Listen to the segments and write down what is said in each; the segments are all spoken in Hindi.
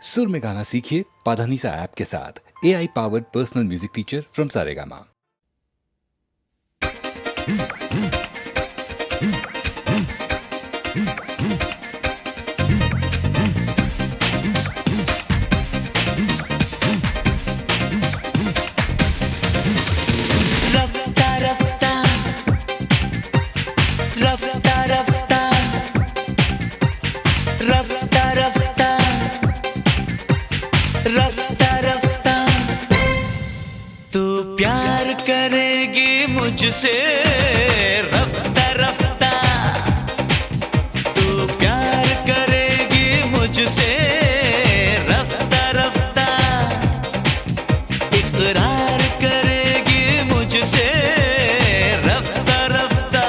सुर में गाना सीखिए पाधानीसा ऐप के साथ। AI powered personal music teacher from Saregama. रफ्ता रफ्ता तू प्यार करेगी मुझसे। रफ्ता रफ्ता तू प्यार करेगी मुझसे। रफ्ता रफ्ता इकरार करेगी मुझसे। रफ्ता रफ्ता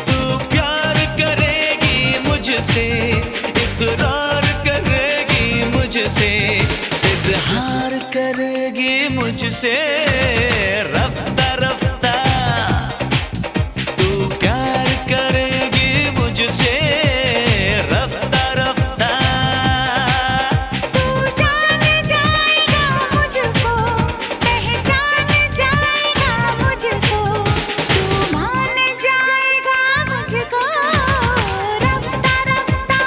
तू प्यार करेगी मुझसे। इकरार मुझसे इज़हार करेगी मुझसे। रफ्ता रफ्ता तू प्यार करेगी मुझसे। रफ्ता रफ्ता तू जान जाएगा मुझको, पहचान जाएगा मुझको, तू मान जाएगा मुझको। रफ्ता रफ्ता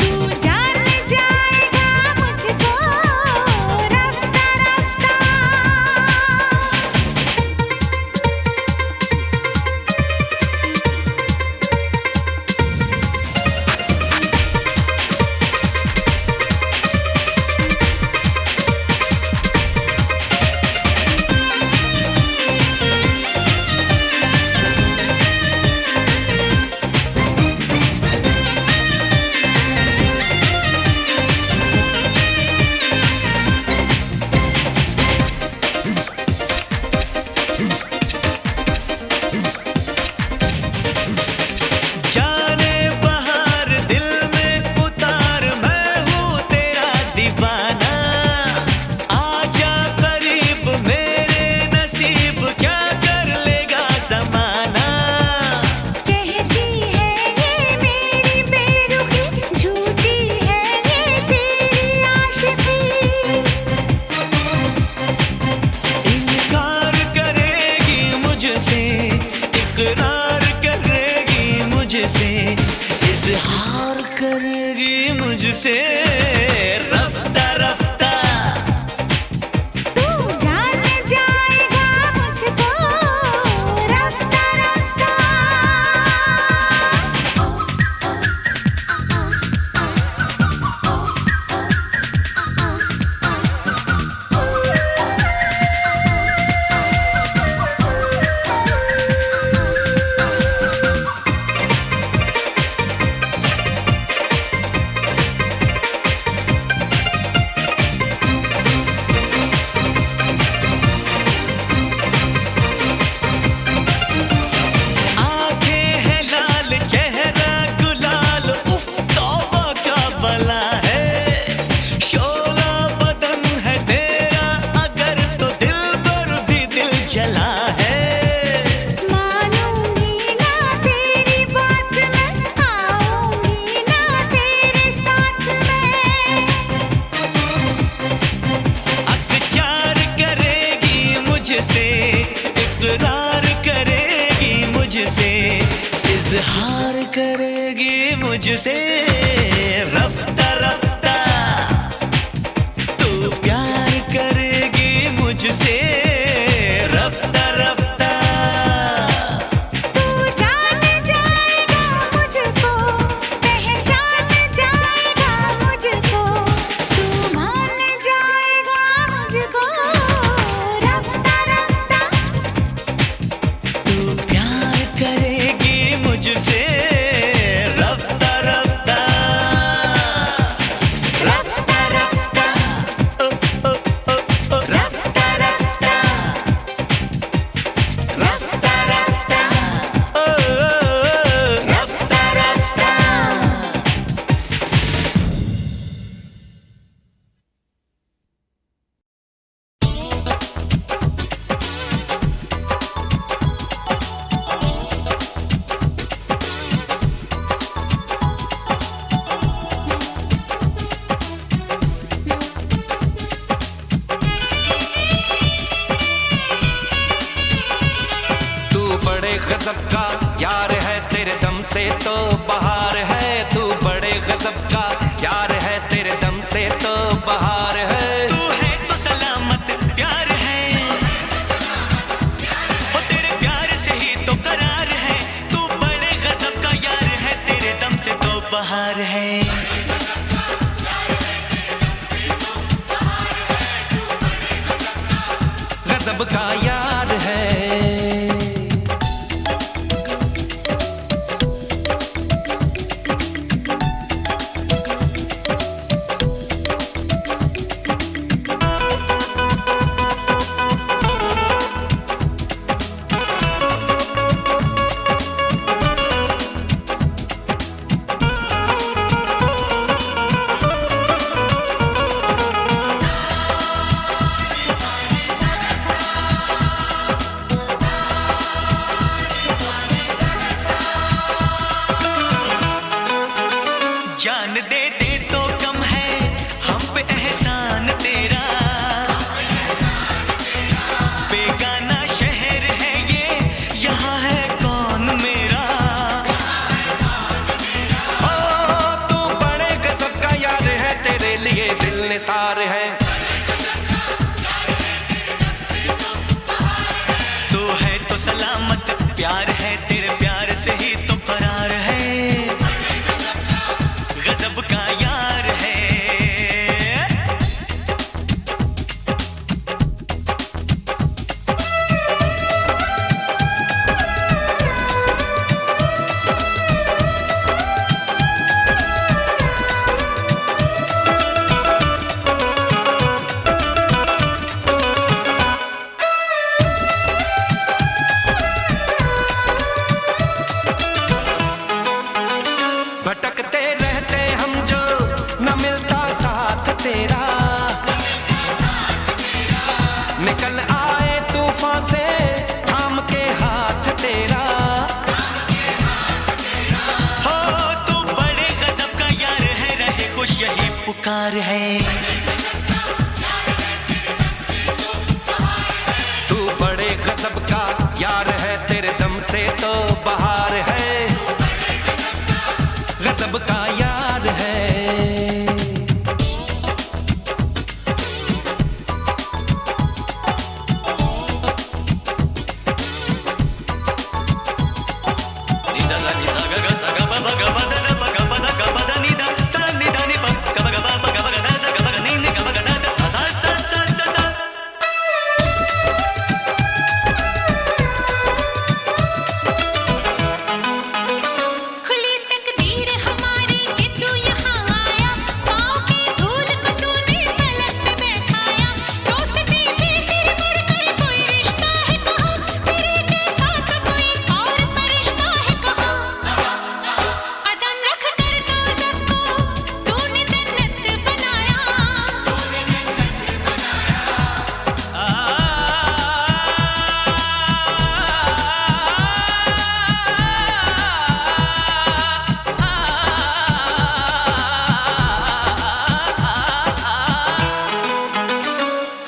तू जान जाएगा मुझको। रफ्ता रफ्ता जाने बहार दिल में उतार, मैं हूँ तेरा दीवाना। आजा करीब मेरे नसीब, क्या कर लेगा ज़माना। कहती है ये मेरी बेरुखी, झूठी है ये तेरी आशिकी। इनकार करेगी मुझसे। इकरार करेगी मुझसे। इज़हार करेगी मुझसे। रफ्ता रफ्ता तू जान जाएगा मुझको। रफ्ता रफ्ता आंखें हैं लाल, चेहरा गुलाल, उफ तौबा क्या बला है। शोला बदन है तेरा अगर, तो दिल पर भी दिल जला है। मानूंगी ना तेरी बात मैं, आऊंगी ना तेरे साथ मैं। अकचार करेगी मुझसे। इकरार करेगी मुझसे। इज़हार करेगी मुझसे। रफ्ता रफ्ता तू प्यार करेगी मुझसे। रफ्ता रफ्ता तू जान जाएगा मुझको, पहचान जाएगा मुझको, तू मान जाएगा मुझको। रफ्ता रफ्ता तू प्यार करेगी मुझसे। रफ्ता रफ्ता से तो बहार है, तू बड़े गजब का यार है, तेरे दम से तो बहार है। तू है तो सलामत प्यार है, वो तेरे प्यार से ही तो करार है। तू बड़े गजब का यार है, तेरे दम से तो बहार है। गजब का यार है। जान दे दे तो कम है हम पे एहसान तेरा, बेगाना शहर है ये, यहाँ है कौन मेरा। ओ तू बड़े गजब का यार है, तेरे लिए दिल निसार है। तू है तो सलामत प्यार है, तेरे प्यार से ही तो फरार है। गजब का यार है। भटकते रहते हम जो, न मिलता साथ तेरा, निकल आए तूफान से थाम के हाथ तेरा। हो तू बड़े गजब का यार है, रहे खुश यही पुकार है। तू बड़े गजब का यार है, तेरे दम से तो बहार है। गजब का यार है। खुली तकदीर हमारी कि तू यहाँ आया, पाँव की धूल को तूने फलक में बैठाया। दोस्ती से तेरे बढ़कर कोई रिश्ता है कहाँ, तेरे जैसा तो कोई और फरिश्ता है कहाँ। कदम रख कर दो सबको तूने जन्नत बनाया।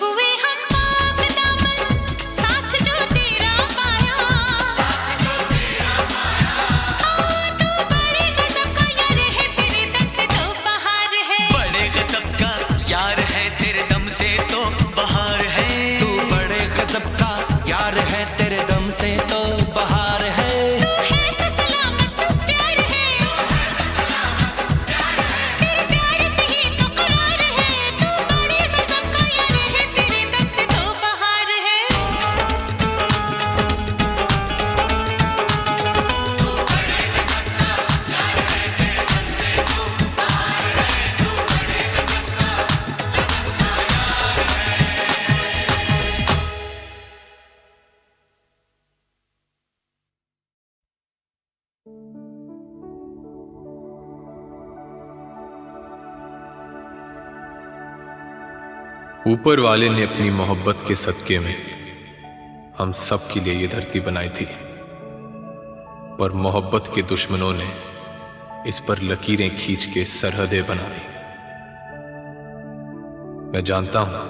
हुए हम पाक दामन साथ जो तेरा पाया। हाँ तू बड़े गजब का यार है, तेरे दम से तो बहार है। बड़े गजब का यार है, तेरे दम से तो बहार है। तू बड़े गजब का यार है, तेरे दम से तो बहार है। तू है तो सलामत प्यार है, तेरे प्यार से ही तो करार है। तू बड़े गजब का यार है, तेरे दम से तो बहार है। ऊपर वाले ने अपनी मोहब्बत के सदके में हम सब के लिए ये धरती बनाई थी, पर मोहब्बत के दुश्मनों ने इस पर लकीरें खींच के सरहदें बना दी। मैं जानता हूं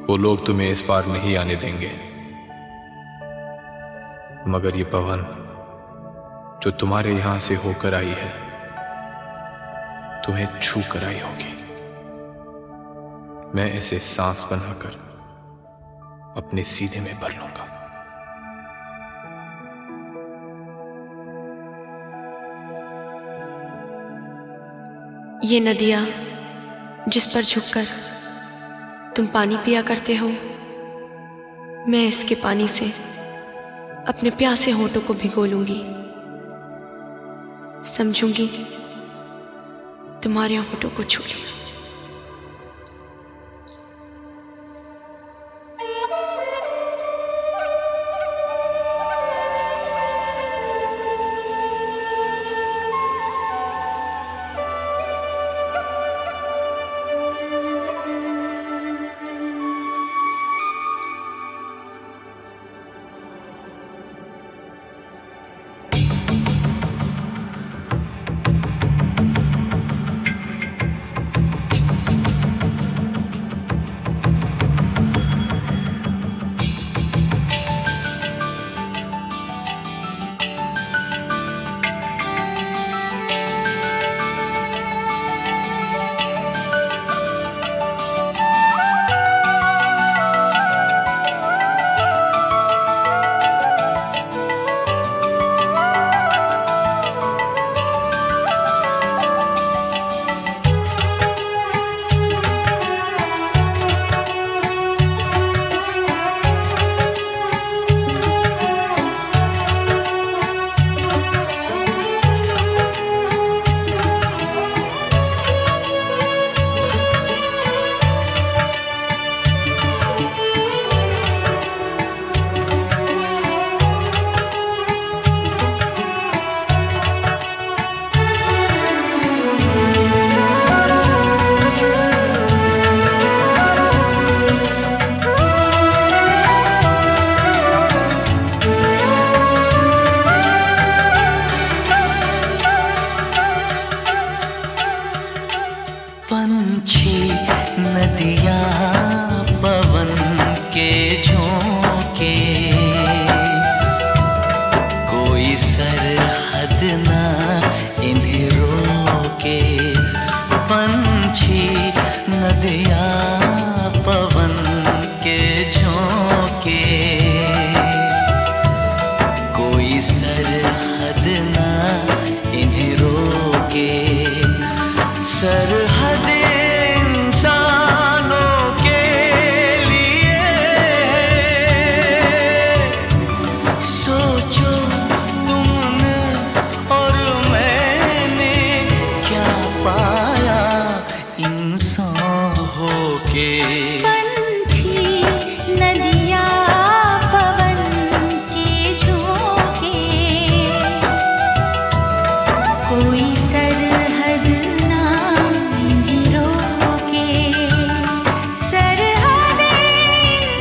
वो लोग तुम्हें इस पार नहीं आने देंगे, मगर ये पवन जो तुम्हारे यहां से होकर आई है तुम्हें छू कर आई होगी। मैं इसे सांस बनाकर अपने सीने में भर लूंगा। ये नदियाँ जिस पर झुककर तुम पानी पिया करते हो, मैं इसके पानी से अपने प्यासे होठों को भिगो लूंगी। समझूंगी तुम्हारे होठों को छू लिया। पंछी नदियाँ पवन के झोंके, कोई सरहद ना इन्हें रोके। पंछी नदियाँ पवन के झोंके, कोई सरहद ना इन्हें रोके। सरहद इंसानों के लिए, सोचो तुमने और मैंने क्या पाया इंसान होके। पंछी नदियाँ पवन के झोंके, कोई सरहद ना इन्हें रोके। सरहद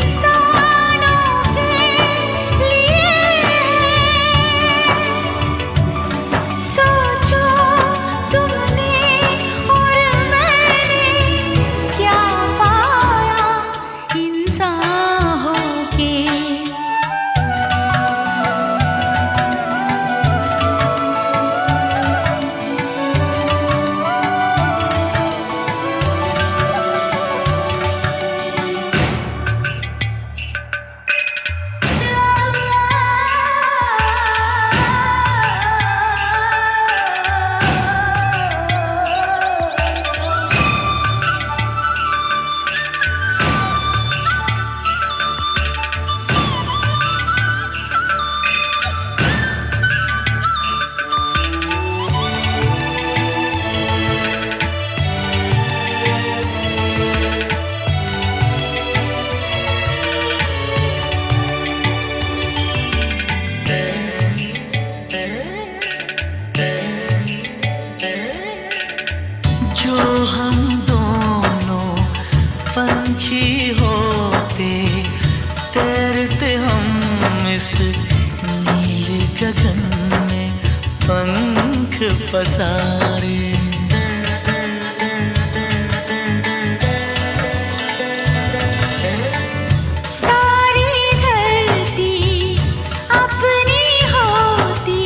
इंसानों के लिए, सोचो तुमने और मैंने क्या पाया इंसान होके। जो हम दोनों पंछी होते, तैरते हम इस नीले गगन में पंख पसारे। सारी धरती अपनी होती,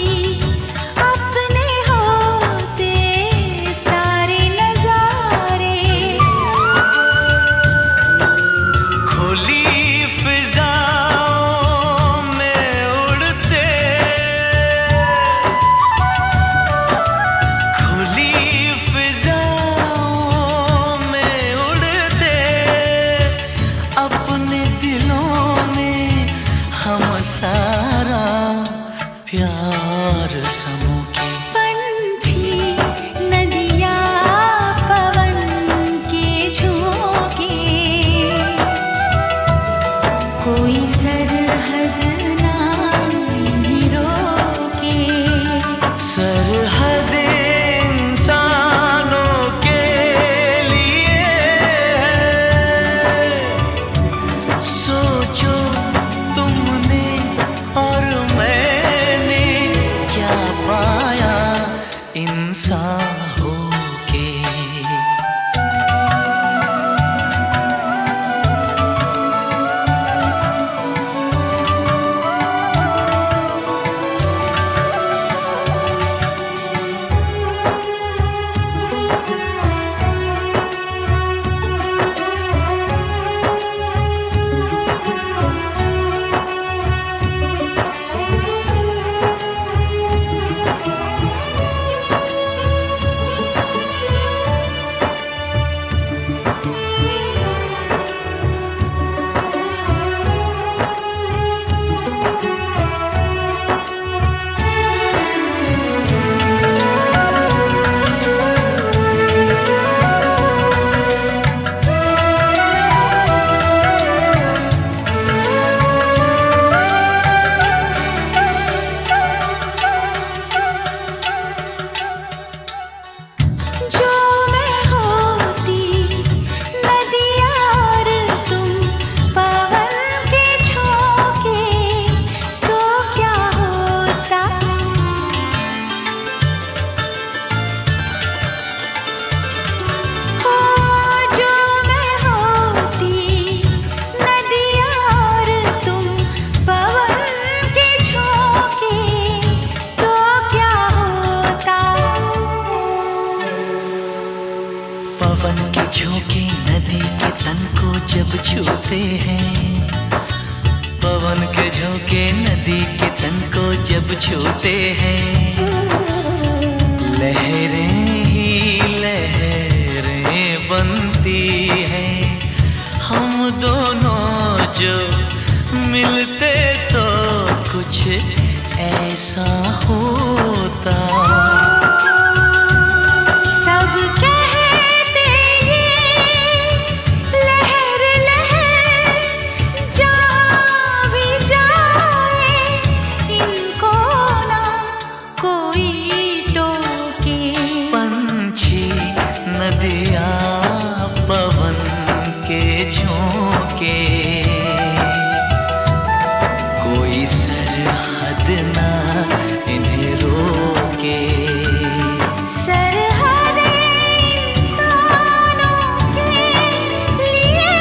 जो मैं होती नदिया और तुम पवन के झोंके तो क्या होता। ओ जो मैं होती नदिया और तुम पवन के झोंके तो क्या होता। पवन के झोंके नदी के तन को जब छूते हैं, पवन के झोंके नदी के तन को जब छूते हैं, लहरें ही लहरें बनती हैं। हम दोनों जो मिलते तो कुछ ऐसा होता। सब कहते ये लहर लहर जा भी जाए, इनको ना कोई टोके। पंछी नदियाँ पवन के झोंके, कोई सरहद ना इन्हें रोके। सरहदें इंसानों के लिए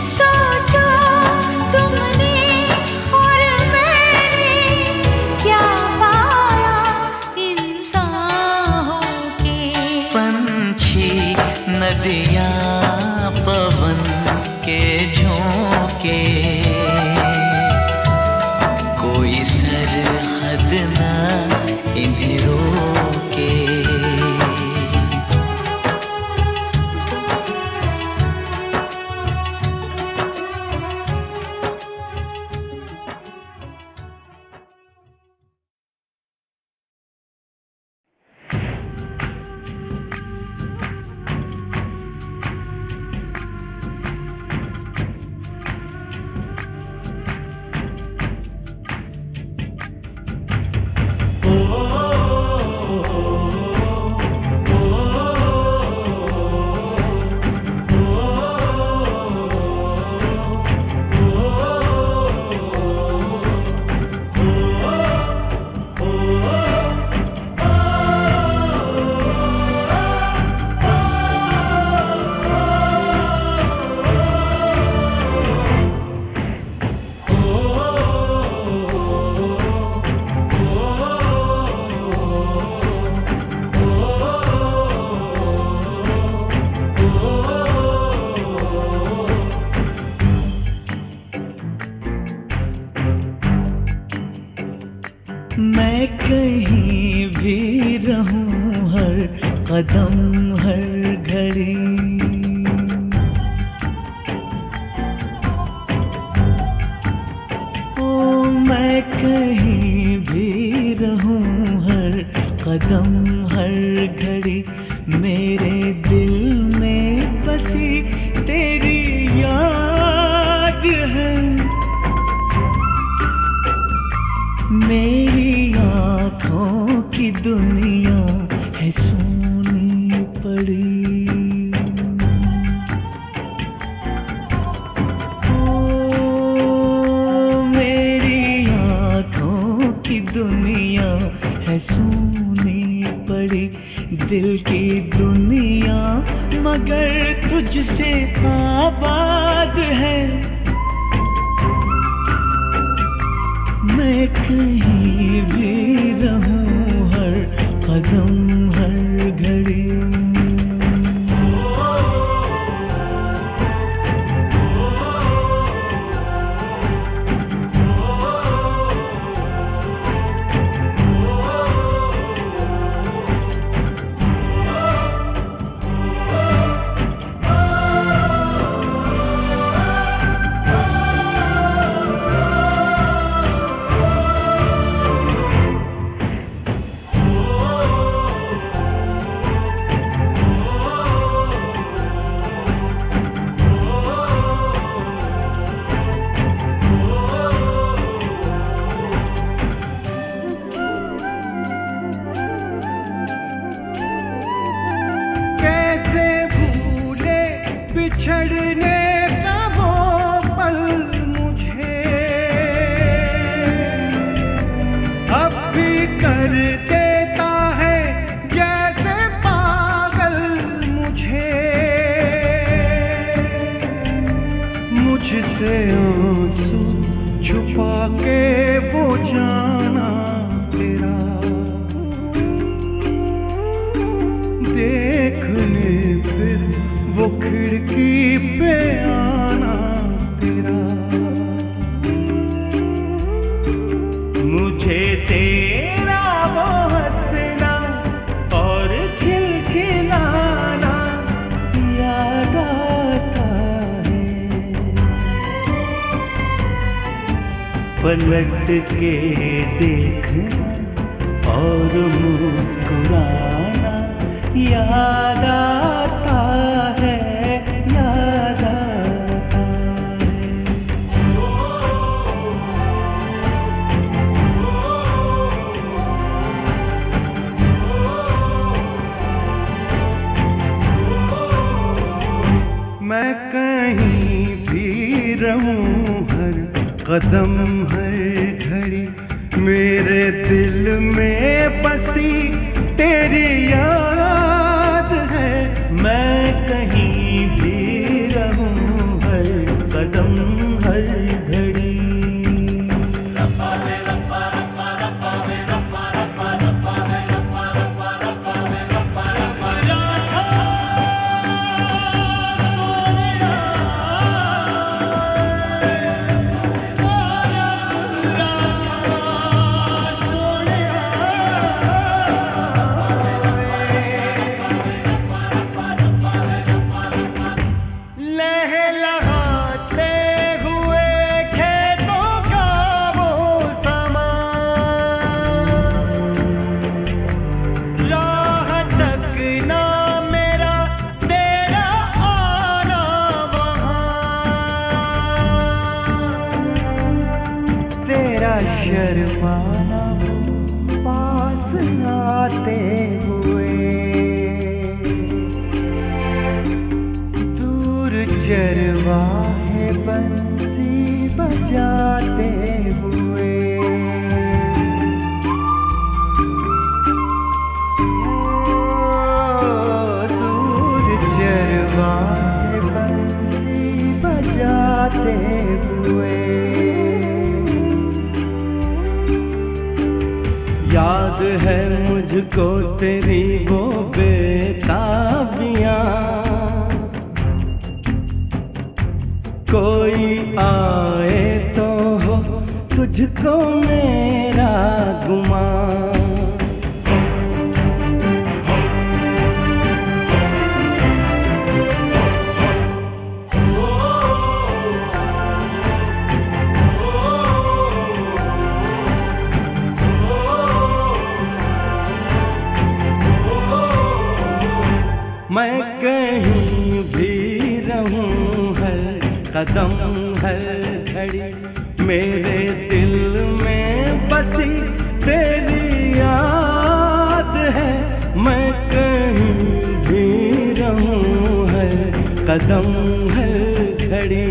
सोचो तुमने और मैंने क्या पाया इंसान होके। पंछी नदियाँ पवन के झोंके, कोई सरहद ना इन्हें रोके। मैं कहीं भी रहूं, हर कदम हर घड़ी ओ मैं कहीं भी रहूं, हर कदम हर घड़ी मेरे दिल में बसी तेरी याद है। मेरी आँखों की दुनिया है सोनी पड़ी, ओ मेरी आँखों की दुनिया है सोनी पड़ी। दिल की दुनिया मगर तुझसे आबाद है। मैं कहीं भी रहूं, हर कदम हर घड़ी बिछड़ने का वो पल मुझे अब भी कर देता है जैसे पागल मुझे। मुझसे आंसू छुपा के वो जाना तेरा देखने फिर वो खिड़की पे आना तेरा। मुझे तेरा वो हंसना और खिलखिलाना याद आता है। पलट के देखना और मुस्कुराना याद आता है, याद आता है। मैं कहीं भी रहूं हर कदम हर घड़ी मेरे दिल में बसी तेरी याद है। मैं कहीं भी रहूं हर कदम हर घड़ी। शर्माना पास आते हुए दूर चरवाहे बंसी बजाते हुए। दूर चरवाहे बंसी बजाते हुए। याद है मुझको तेरी वो बेताबियां, कोई आए तो हो तुझको मेरा गुमान। मैं कहीं भी रहूं हर कदम हर घड़ी मेरे दिल में बसी तेरी याद है। मैं कहीं भी रहूं हर कदम हर घड़ी।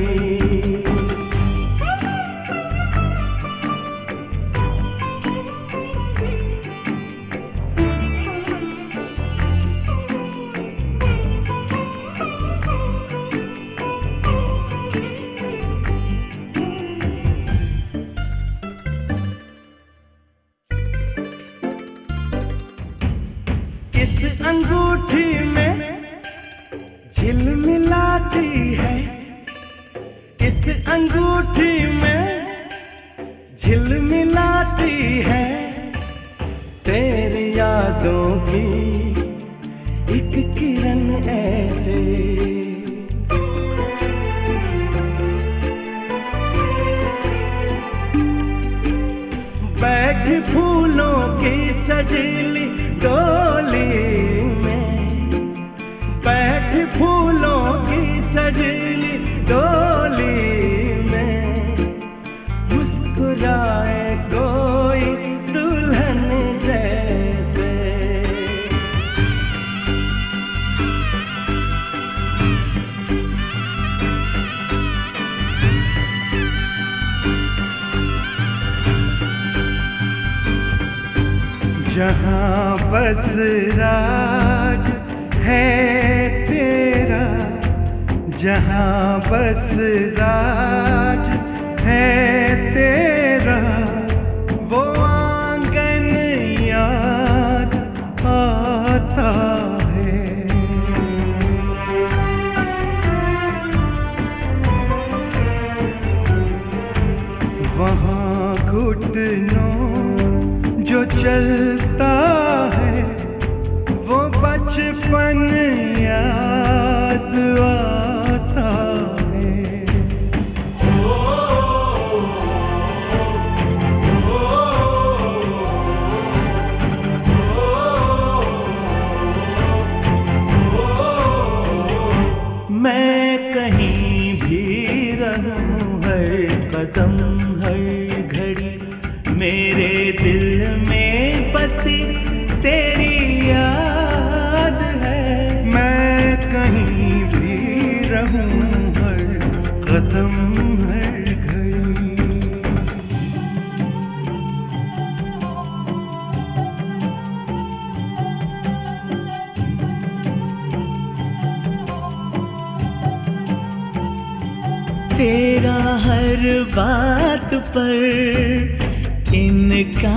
अंगूठी में झिलमिलाती है, इस अंगूठी में झिलमिलाती है तेरी यादों की एक किरण ऐसे। बैठी फूलों की सजीली डोली बैठी फूलों की सजीली डोली में मुस्कुराए कोई दुल्हन जैसे। बस राज है तेरा, जहाँ बस राज है तेरा, वो आंगन याद आता है। वहाँ घुटनों जो चलता है, वो बचपन याद आता है। मैं कहीं भी रहूं, हर कदम हर घड़ी मेरे दिल में बसी तेरी याद है। मैं कहीं भी रहूं, हर कदम हर घड़ी। तेरा हर बात पर इनकार,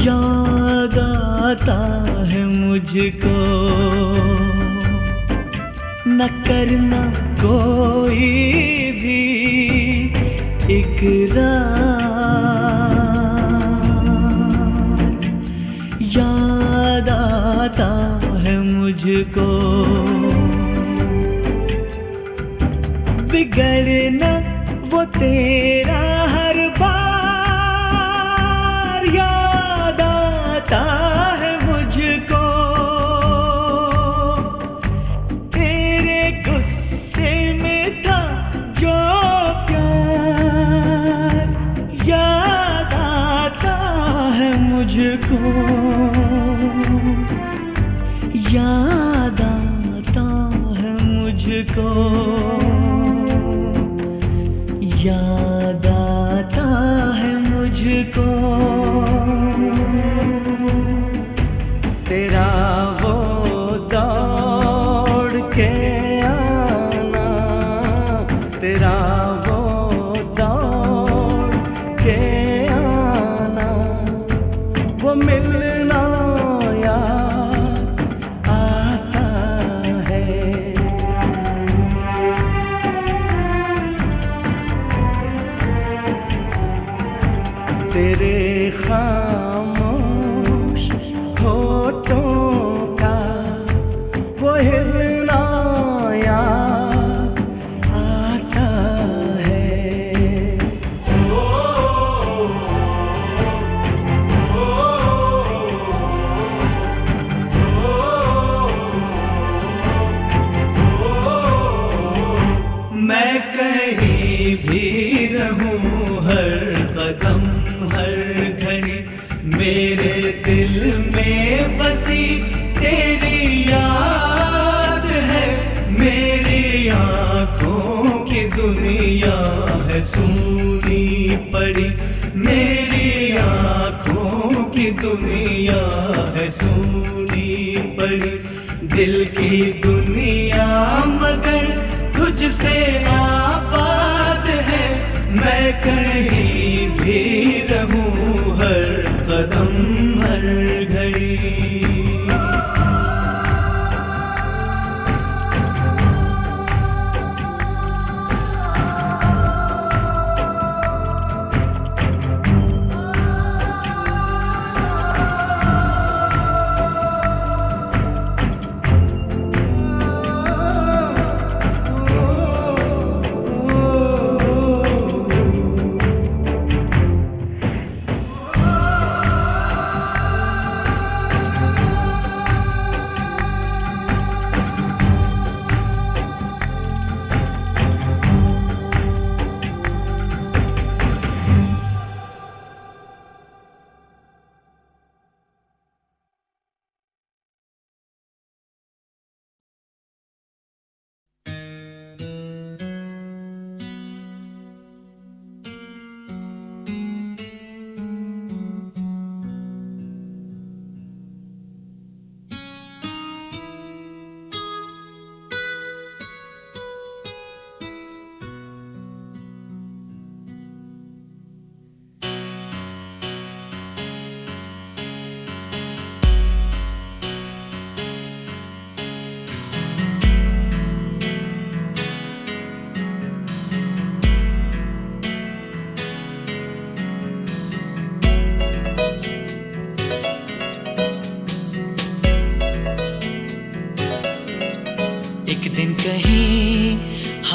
याद आता है मुझको, न करना कोई भी इकरार। याद आता है मुझको, बिगड़ना वो तेरा हर बार। याद आता है मुझको, तेरे गुस्से में था जो प्यार। याद आता है मुझको, याद आता है मुझको, याद आता है मुझको। तेरा वो दौड़ के आना, तेरा वो दौड़ के आना, वो मिलना याद आता है। तेरे खामोश होठों का वो हिलना याद आता है। मैं कहीं भी रहूं, हर कदम हर घड़ी मेरे दिल में बसी तेरी याद है। मेरी आँखों की दुनिया है सूनी पड़ी, मेरी आँखों की दुनिया है सूनी पड़ी। दिल की दुनिया मगर तुझसे आबाद है। मैं कहीं भी रहूं, हर कदम हर घड़ी।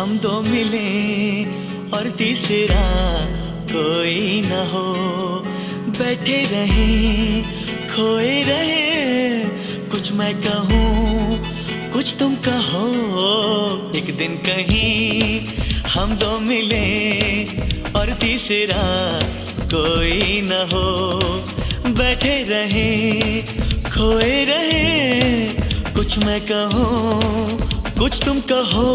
हम दो मिले और तीसरा कोई न हो, बैठे रहे खोए रहे, कुछ मैं कहूँ कुछ तुम कहो, एक दिन कहीं हम दो मिले और तीसरा कोई न हो, बैठे रहे खोए रहे, कुछ मैं कहूँ कुछ तुम कहो।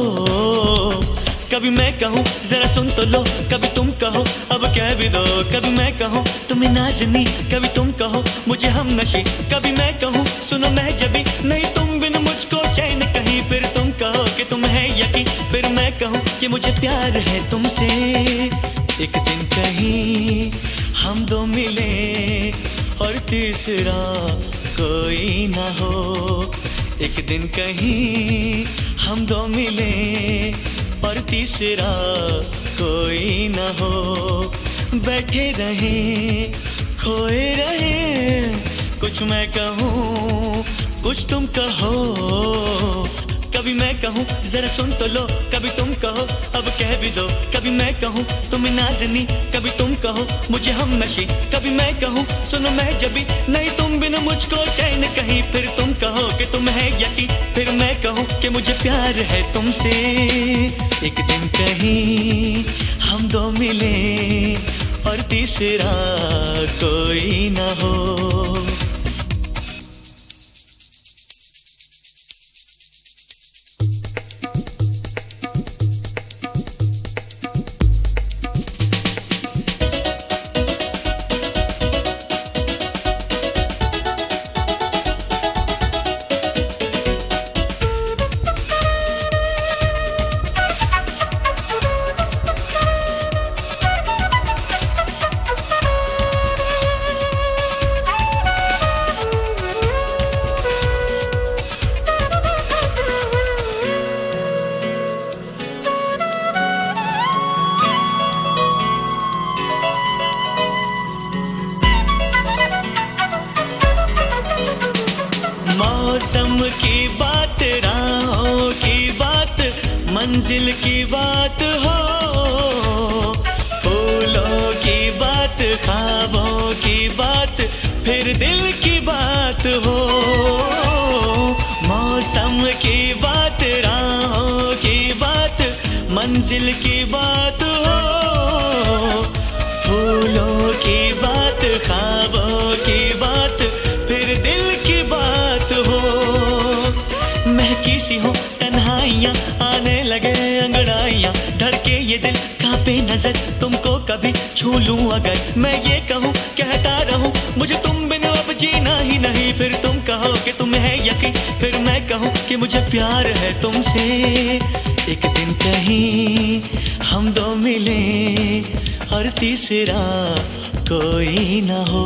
कभी मैं कहूँ जरा सुन तो लो, कभी तुम कहो अब कह भी दो, कभी मैं कहूँ तुम्हें नाज़नी, कभी तुम कहो मुझे हम नशी, कभी मैं कहूँ सुनो मैं जबी, नहीं तुम बिन मुझको चैन कहीं, फिर तुम कहो कि तुम है यकीन, फिर मैं कहूँ कि मुझे प्यार है तुमसे। एक दिन कहीं हम दो मिले और तीसरा कोई ना हो, एक दिन कहीं हम दो मिले और तीसरा कोई न हो, बैठे रहे खोए रहे, कुछ मैं कहूँ कुछ तुम कहो। कभी मैं कहूँ जरा सुन तो लो, कभी तुम कहो अब कह भी दो, कभी मैं कहूँ तुम्हें नाज़नी, कभी तुम कहो मुझे हम नशी, कभी मैं कहूँ सुनो मैं जबी, नहीं तुम बिन मुझको चैन कहीं, फिर तुम कहो कि तुम है यकीन, फिर मैं कहूँ कि मुझे प्यार है तुमसे। एक दिन कहीं हम दो मिले और तीसरा कोई न हो। मौसम की बात, राहों की बात, मंजिल की बात हो, फूलों की बात, ख्वाबों की बात, फिर दिल की बात हो। मौसम की बात, राहों की बात, मंजिल की बात हो, फूलों की बात, ख्वाबों की बात, फिर दिल की बात हो। महकी सी हो तन्हाइयाँ, आने लगे अंगड़ाइयाँ, धड़के ये दिल कांपे नजर, तुमको कभी छू लूं अगर, मैं ये कहूँ कहता रहूं मुझे तुम बिन अब जीना ही नहीं, फिर तुम कहो कि तुम है यकीन, फिर मैं कहूँ कि मुझे प्यार है तुमसे। एक दिन कहीं हम दो मिले और तीसरा कोई ना हो।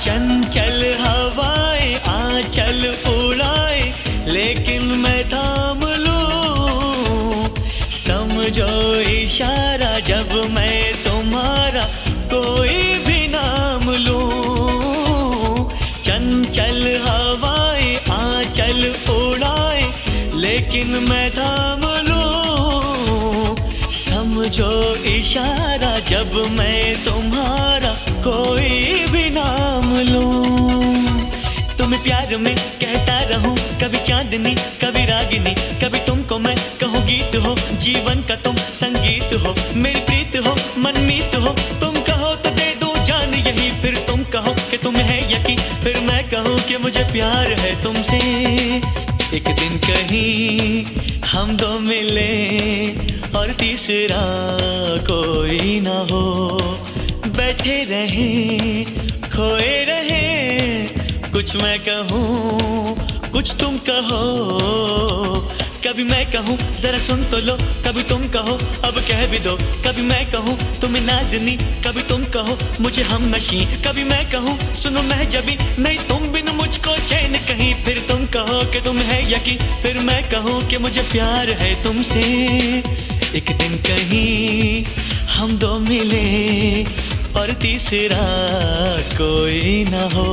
चंचल हवाएं आंचल उड़ाए, लेकिन मैं थाम लूं, समझो इशारा जब मैं तुम्हारा कोई भी नाम लूं। चंचल हवाएं आंचल उड़ाए, लेकिन मैं थाम लूं, समझो इशारा जब मैं तुम्हारा कोई भी नाम लूं। तुम्हें प्यार में कहता रहूं, कभी चांदनी कभी रागिनी, कभी तुमको मैं कहूँ गीत हो, जीवन का तुम संगीत हो, मेरी प्रीत हो मनमीत हो, तुम कहो तो दे दूं जान यही, फिर तुम कहो कि तुम है यकीन, फिर मैं कहूँ कि मुझे प्यार है तुमसे। एक दिन कहीं हम दो मिले और तीसरा कोई ना हो, बैठे रहे खोए रहे, कुछ मैं कहूँ कुछ तुम कहो, कभी मैं कहूँ जरा सुन तो लो, कभी तुम कहो अब कह भी दो, कभी मैं कहूँ तुम्हें नाज़नी, कभी तुम कहो मुझे हम नशी, कभी मैं कहूँ सुनो मैं जबी, नहीं तुम बिन मुझको चैन कहीं, फिर तुम कहो कि तुम है यकीन, फिर मैं कहूँ कि मुझे प्यार है तुमसे। एक दिन कहीं हम दो मिले और तीसरा कोई ना हो।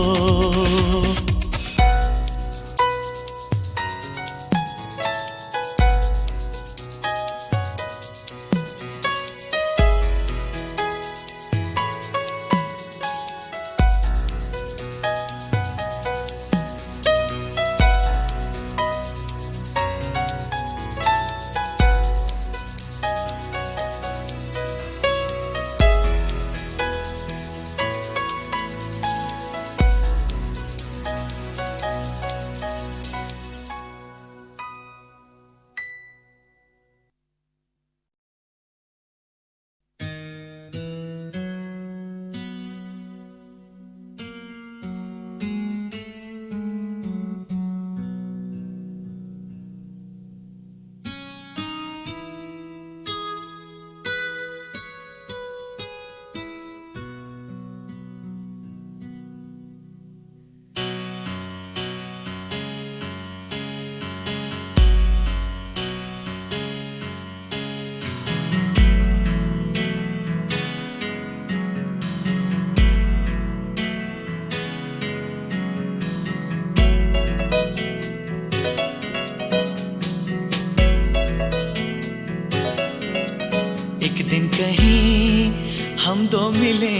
दिन कहीं हम दो मिले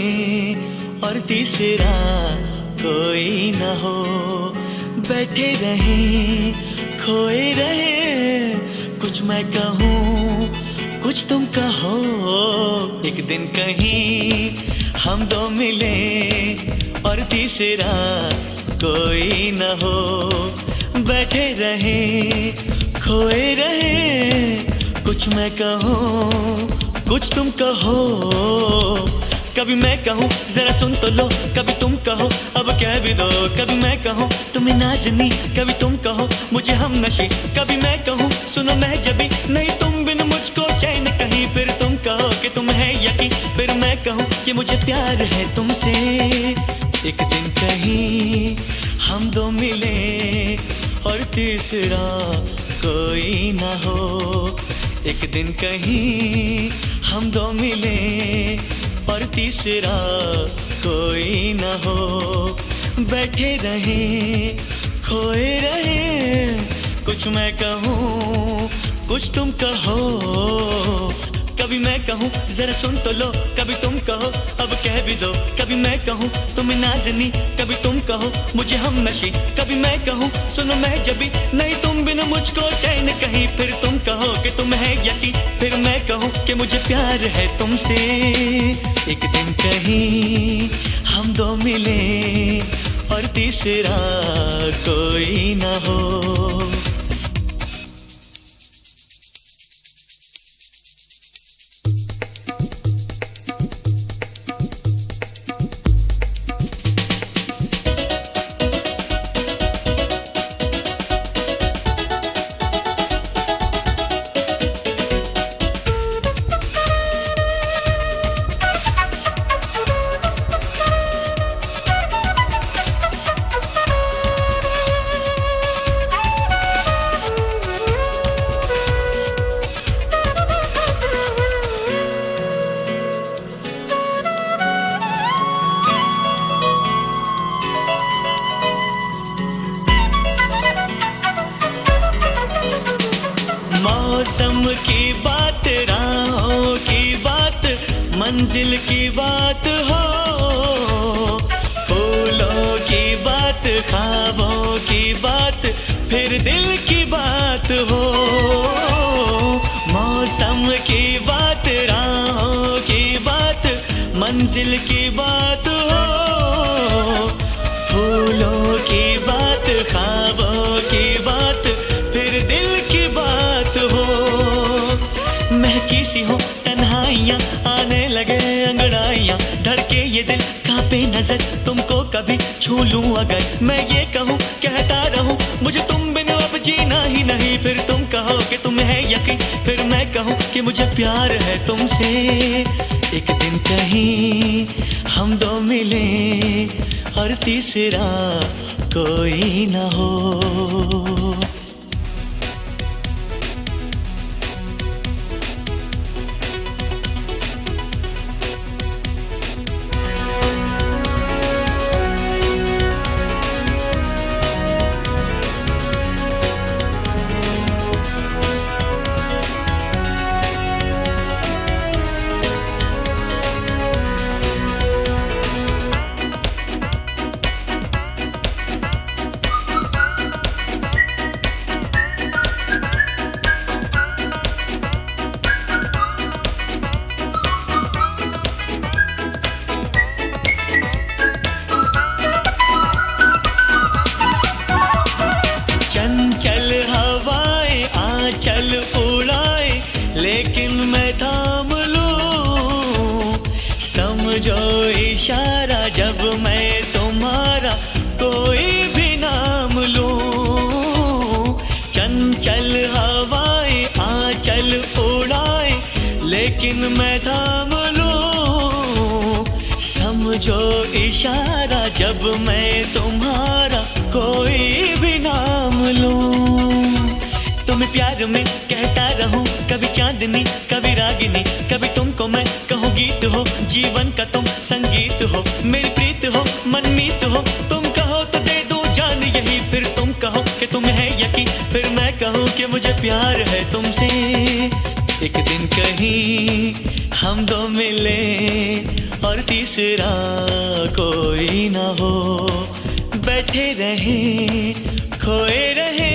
और तीसरा कोई न हो, बैठे रहे खोए रहे, कुछ मैं कहूँ कुछ तुम कहो। एक दिन कहीं हम दो मिले और तीसरा कोई न हो, बैठे रहे खोए रहे, कुछ मैं कहूँ कुछ तुम कहो। कभी मैं कहूँ जरा सुन तो लो, कभी तुम कहो अब कह भी दो, कभी मैं कहूँ तुम्हें नाज़नी, कभी तुम कहो मुझे हम नशी, कभी मैं कहूँ सुनो मैं जबी, नहीं तुम बिन मुझको चैन कहीं, फिर तुम कहो कि तुम है यकीन, फिर मैं कहूँ कि मुझे प्यार है तुमसे। एक दिन कहीं हम दो मिले और तीसरा कोई ना हो, एक दिन कहीं हम दो मिले और तीसरा कोई न हो, बैठे रहे खोए रहे, कुछ मैं कहूँ कुछ तुम कहो। कभी मैं कहूँ जरा सुन तो लो, कभी तुम कहो अब कह भी दो, कभी मैं कहूँ तुम्हें नाज़नी, कभी तुम कहो मुझे हम नशी, कभी मैं कहूँ सुनो मैं जबी, नहीं तुम बिन मुझको चैन कहीं, फिर तुम कहो कि तुम है यकीन, फिर मैं कहूँ कि मुझे प्यार है तुमसे। एक दिन कहीं हम दो मिले और तीसरा कोई न हो। मौसम की बात, राहों की बात, मंजिल की बात हो, फूलों की बात, ख्वाबों की बात, फिर दिल की बात हो। मौसम की बात, राहों की बात, मंजिल की बात हो, फूलों की बात, ख्वाबों की बात, फिर दिल की बात हो। नजर तुमको कभी छू लूं अगर मैं ये कहूँ कहता रहूं मुझे तुम बिन अब जीना ही नहीं, फिर तुम कहो कि तुम्हें है यकीन, फिर मैं कहूँ कि मुझे प्यार है तुमसे। एक दिन कहीं हम दो मिले और तीसरा कोई ना हो। चंचल हवाएं आंचल उड़ाए लेकिन मैं थाम लूं, समझो इशारा जब मैं तुम्हारा कोई भी नाम लूं। चंचल हवाएं आंचल उड़ाए लेकिन मैं थाम लूं, समझो इशारा जब मैं तुम्हारा कोई भी नाम लूं। तुम्हें प्यार में कहता रहूं कभी चांदनी कभी रागिनी, कभी तुमको मैं कहूँ गीत हो जीवन का तुम संगीत हो, मेरी प्रीत हो मनमीत हो, तुम कहो तो दे दूं जान यही, फिर तुम कहो कि तुम्हें है यकीन, फिर मैं कहूँ कि मुझे प्यार है तुमसे। एक दिन कहीं हम दो मिले और तीसरा कोई ना हो, बैठे रहे खोए रहे,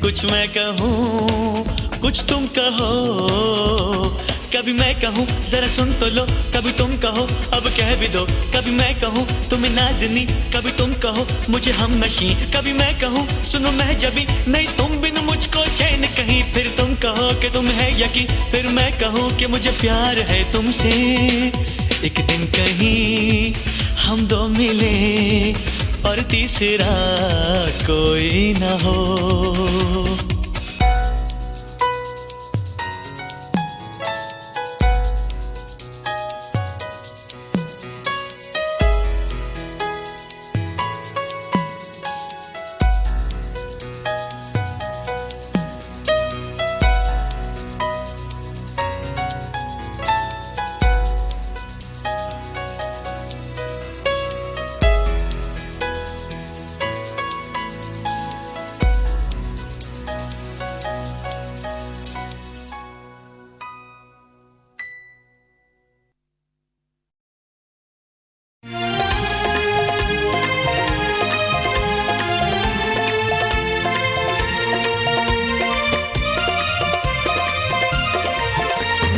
कुछ मैं कहूँ कुछ तुम कहो, कभी मैं कहूँ जरा सुन तो लो, कभी तुम कहो अब कह भी दो, कभी मैं कहूँ तुम्हें नाज़नी, कभी तुम कहो मुझे हमनशी, कभी मैं कहूँ सुनो महजबी, नहीं तुम बिन मुझको चैन कहीं, फिर तुम कहो कि तुम है यकीन, फिर मैं कहूँ कि मुझे प्यार है तुमसे। एक दिन कहीं हम दो मिले और तीसरा कोई ना हो।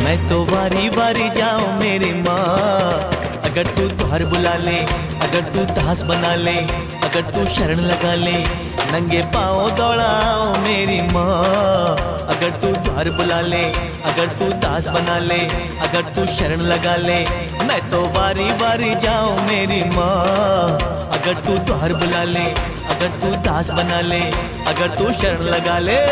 मैं तो वारी वारी जाऊं मेरी माँ, अगर तू द्वार बुला ले, अगर तू दास बना ले, अगर तू शरण लगा ले, नंगे पाँव दौड़ाओ मेरी माँ। अगर तू द्वार बुला ले, अगर तू दास बना ले, अगर तू शरण लगा ले, मैं तो वारी वारी जाऊं मेरी माँ। अगर तू द्वार बुला ले, अगर तू दास बना ले, अगर तू शरण लगा ले।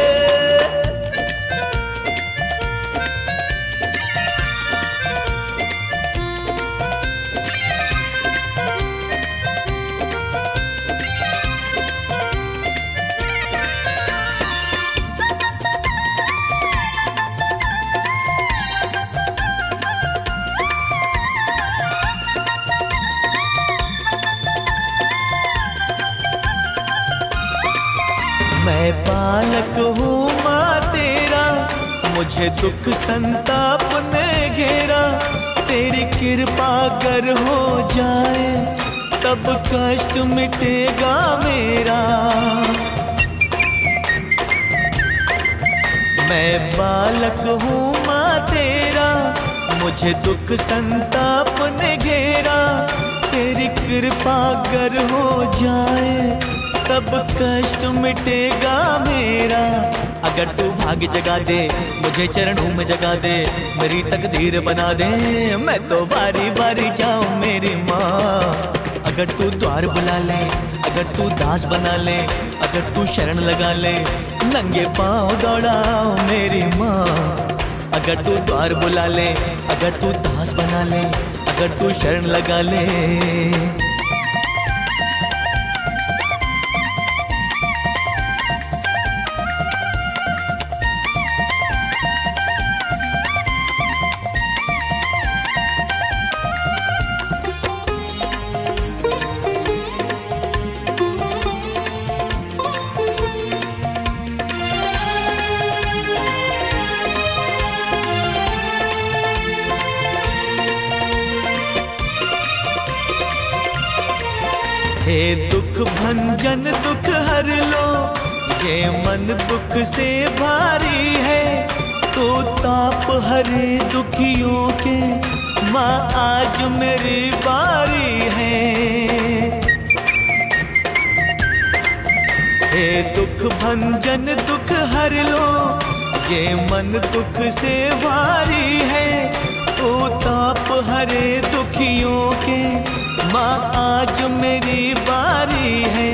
मैं बालक हूँ माँ तेरा, मुझे दुख संताप ने घेरा, तेरी कृपा कर हो जाए तब कष्ट मिटेगा मेरा। मैं बालक हूँ माँ तेरा, मुझे दुख संताप ने घेरा, तेरी कृपा कर हो जाए तब कष्ट मिटेगा मेरा। अगर तू भाग्य जगा दे, मुझे चरणों में जगा दे, मेरी तकदीर बना दे, मैं तो बारी बारी जाऊं मेरी माँ। अगर तू द्वार बुला ले, अगर तू दास बना ले, अगर तू शरण लगा ले, नंगे पाँव दौड़ाओ मेरी माँ। अगर तू द्वार बुला ले, अगर तू दास बना ले, अगर तू शरण लगा ले। हे दुख भंजन दुख हर लो, ये मन दुख से भारी है। तो ताप हरे दुखियों के, माँ आज मेरी बारी है। हे दुख भंजन दुख हर लो, ये मन दुख से भारी है। तो ताप हरे दुखियों के, माँ आज मेरी बारी है।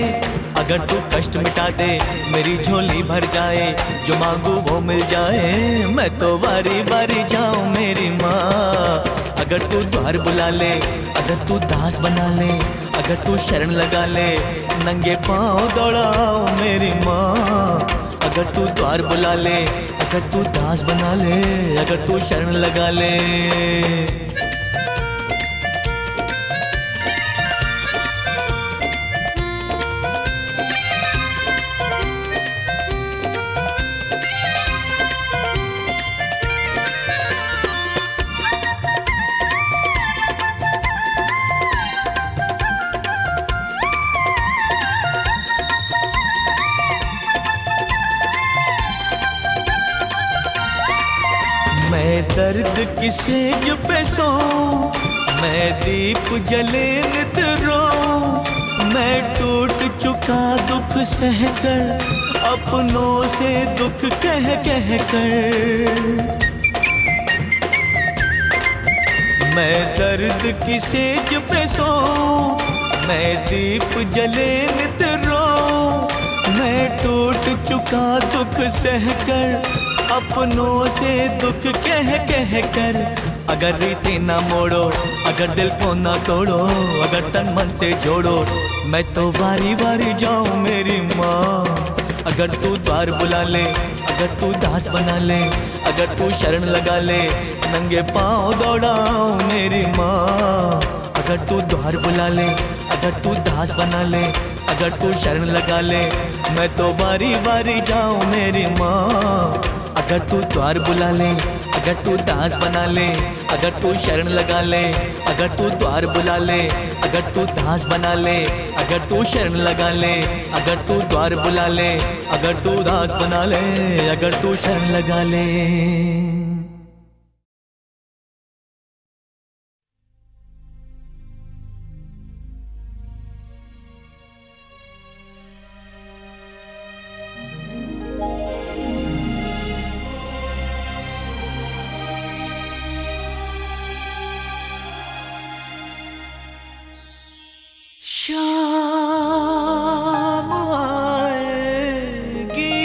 अगर तू कष्ट मिटा दे, मेरी झोली भर जाए, जो मांगू वो मिल जाए, मैं तो बारी बारी जाऊं मेरी माँ। अगर तू द्वार बुला ले, अगर तू दास बना ले, अगर तू शरण लगा ले, नंगे पाँव दौड़ाओ मेरी माँ। अगर तू द्वार बुला ले, अगर तू दास बना ले, अगर तू शरण लगा ले। मैं दर्द की सेज पे सोऊं, मैं दीप जले नित रोऊं। मैं टूट चुका दुख सहकर, अपनों से दुख कह कह कर। मैं दर्द की सेज पे सोऊं, मैं दीप जले नित रोऊं। मैं टूट चुका दुख सहकर, अपनों से दुख कह कह कर। अगर रीति ना मोड़ो, अगर दिल को ना तोड़ो, अगर तन मन से जोड़ो, मैं तो बारी बारी जाऊं मेरी माँ। अगर तू द्वार बुला ले, अगर तू दास बना ले, अगर तू शरण लगा ले, नंगे पाँव दौड़ाओ मेरी माँ। अगर तू द्वार बुला ले, अगर तू दास बना ले, अगर तू शरण लगा ले, मैं तो बारी बारी जाऊं मेरी माँ। अगर तू द्वार बुला ले, अगर तू दास बना ले, अगर तू शरण लगा ले, अगर तू द्वार बुला ले, अगर तू दास बना ले, अगर तू शरण लगा ले, अगर तू द्वार बुला ले, अगर तू दास बना ले, अगर तू शरण लगा ले। शाम आएगी,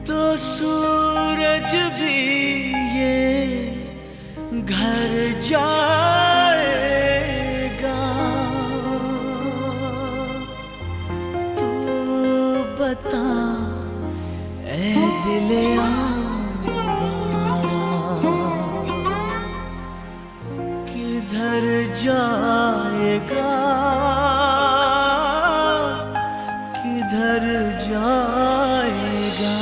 तो सूरज भी ये घर जाएगा। तू बता ए दिले किधर जाएगा, किधर जाएगा।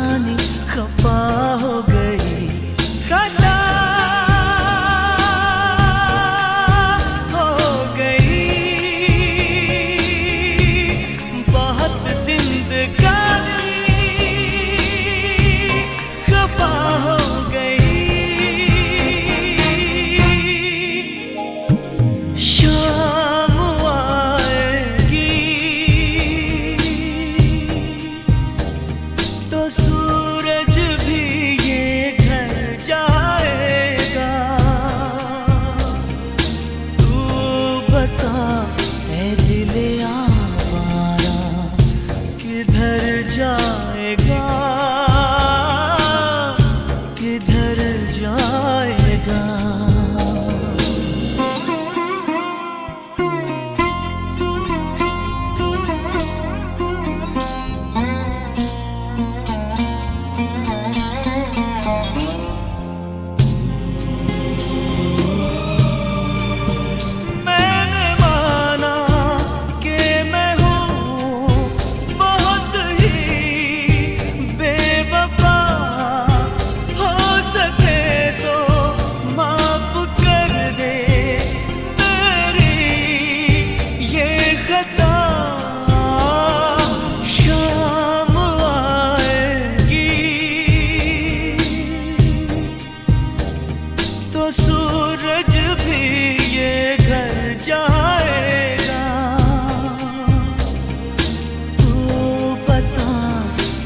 जिंदगानी खफा हो गई, खता हो गई, बहुत जिंदगानी खफा हो गई। शाम आएगी तो सूरज भी ये घर जाएगा। तू बता ऐ दिले आवारा किधर जाएगा, किधर जाएगा। मैंने माना कि मैं हूँ बहुत ही बेवफा, हो सके तो माफ कर दे मेरी ये खता। शाम आएगी तो सूरज भी ये घर जाएगा। तू बता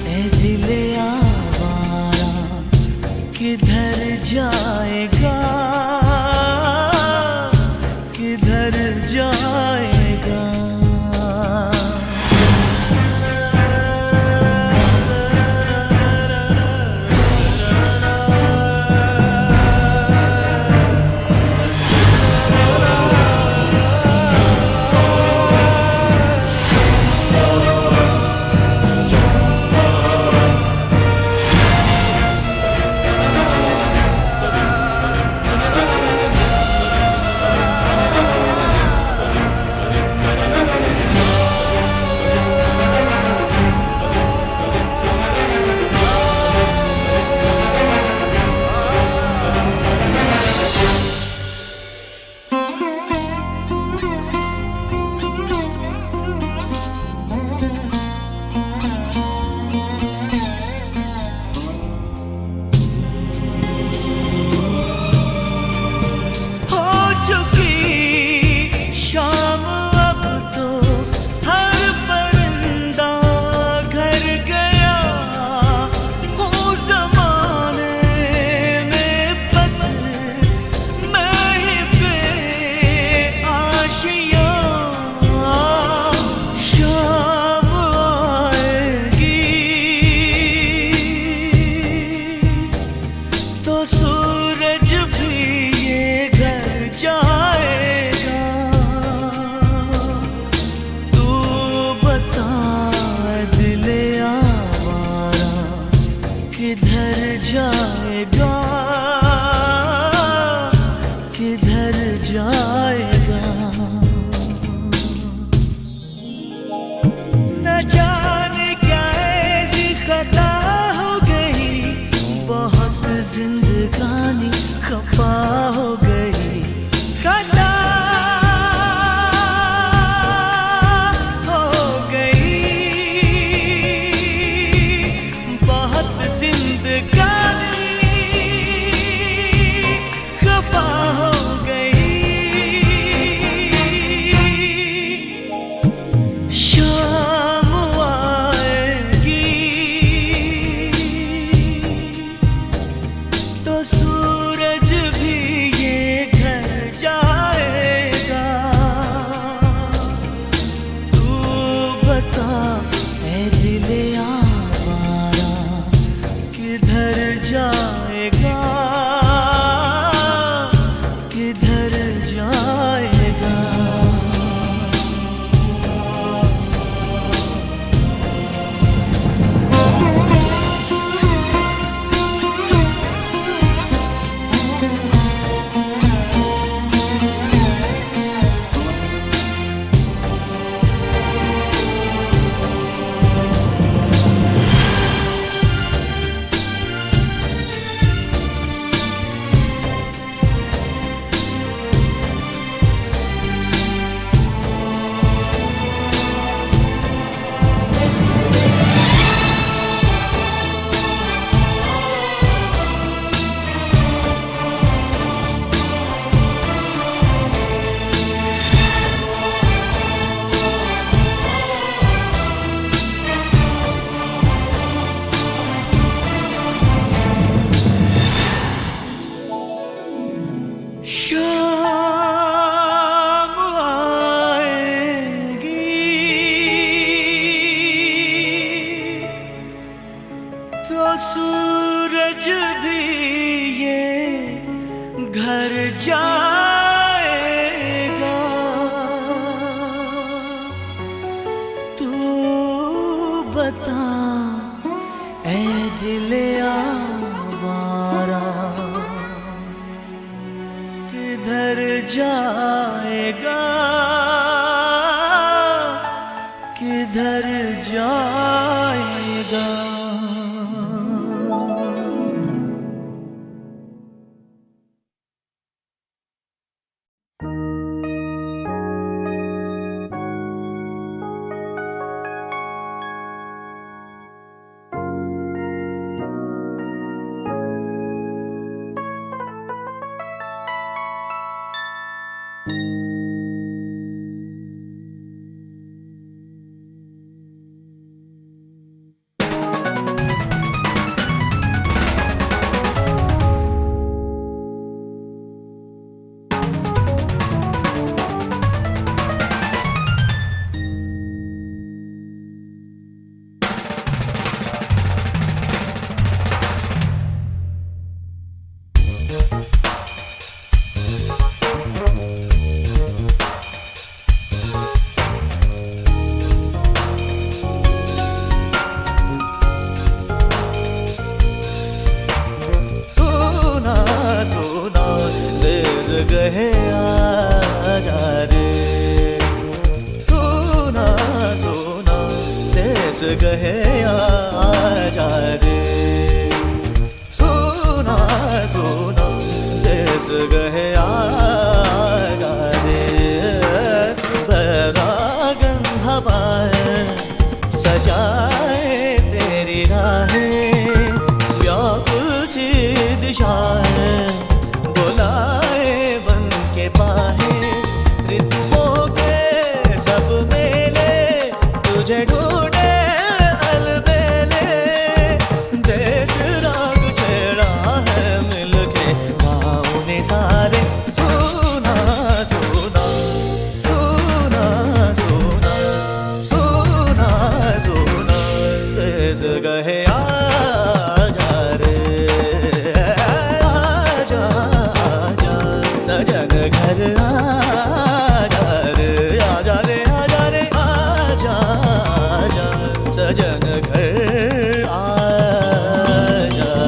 ऐ दिले आवारा किधर जाएगा, किधर जाएगा। हो चुकी शाम अब तो हर परिंदा घर गया। हूँ ज़माने में बस मैं ही बेआशिया। शाम आएगी तो सूरज भी ये घर जाएगा। तू बता दिले आवारा किधर जाएगा, किधर जाएगा। न जाने क्या ऐसी खता हो गई, बहुत जिंदगानी खफा हो गई, खता हो गई, बहुत जिंदगानी खफा हो गई। शाम आएगी तो सूरज भी ये घर तो सूरज भी ये घर जाएगा। तू बता ऐ दिल आवारा किधर जाएगा, किधर जाएगा। गहे आजा रे, सोना सोना देश गहे आजा रे, सोना सोना देश गहे आजा रे। बैरागन हवाएं सजाए तेरी राहें, व्याकुल सी दिशाएं बुलाए बन के बाहे। ऋतुओं के सब मेले तुझे ढूंढे अलबेले, देश राग छेड़ा है मिलके गाँव ने सारे। सुना सुना सुना सुना सुना सुना देश गहे आजा रे, आजा आजा सजन घर आजा रे, आजा रे आजा रे आजा आजा सजन घर आजा रे।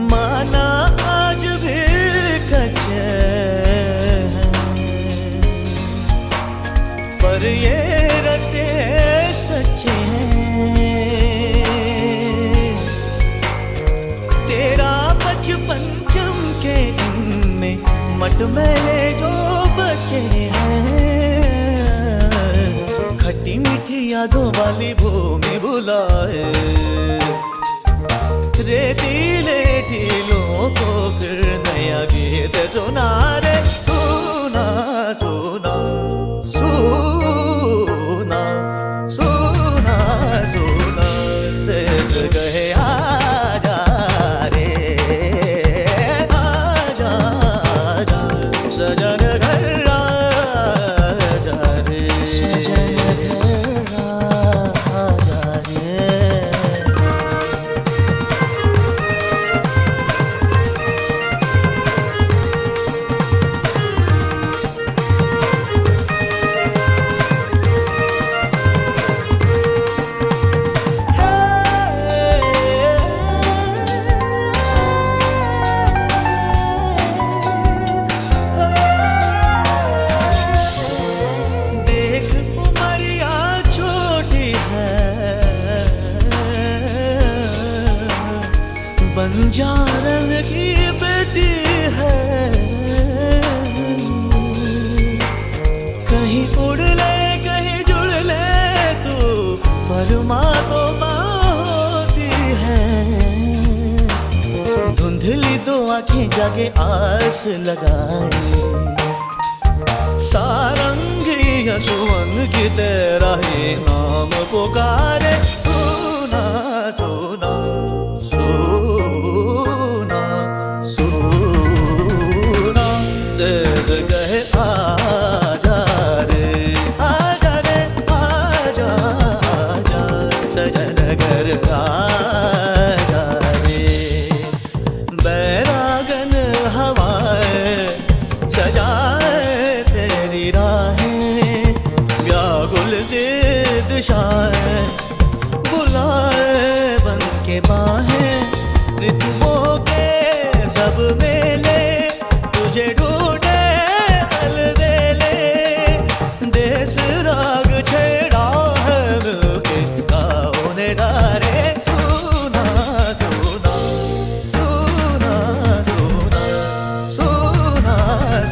माना आज भी कच्चे हैं, पर ये रास्ते सच्चे हैं। तेरा बचपन चमके इनमें मटमैले जो बचे हैं। खट्टी मीठी यादों वाली भूमि बुलाए, रेतीले ढीलों को फिर नया गीत सुना रे। सुना सुना सुना सुना सुना देश गहे आजा रे, आजा आजा सजन घर आजा रे, सजन घर आजा रे। देख उमरिया छोटी है, बंजारन की बेटी है। कहीं उड़ ले कहीं जुड़ ले तू, पर माँ तो माँ आंखें जाके आस लगाए, सारंगी सुवन की तेरा ही नाम पुकारे। सुना सुना सुना सुना तेज कहे आजा रे आजा रे आजा आजा सजन घर आजा रे। बैरागन हवाएं सजाए तेरी राहें, व्याकुल से दिशाएं बुलाए बन के बाहें। ऋतुओं के सब मेले तुझे ढूंढे अलबेले, देश राग छेड़ा है मिलके गाओ ने सारे। सुना सुना सुना सुना सुना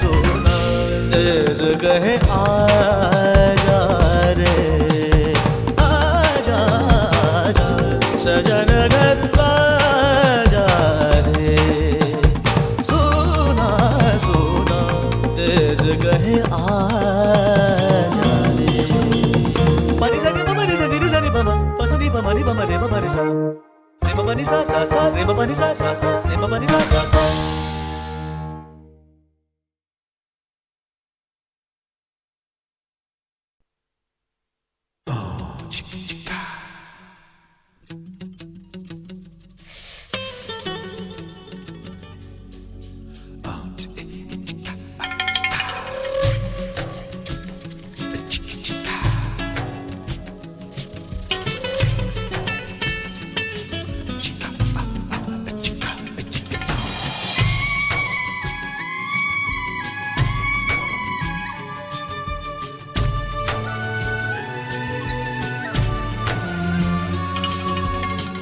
सुना तेज कहे आजा रे आजा आजा सजन घर आजा रे। सुना सुना तेज कहे आजा रे। पानी सा रे बाबा रे सा रे सा रे बाबा पसनी बाबा रे बाबा रे बाबा रे सा रे बाबा नी सा सा सा रे बाबा नी सा सा सा रे बाबा नी सा सा सा।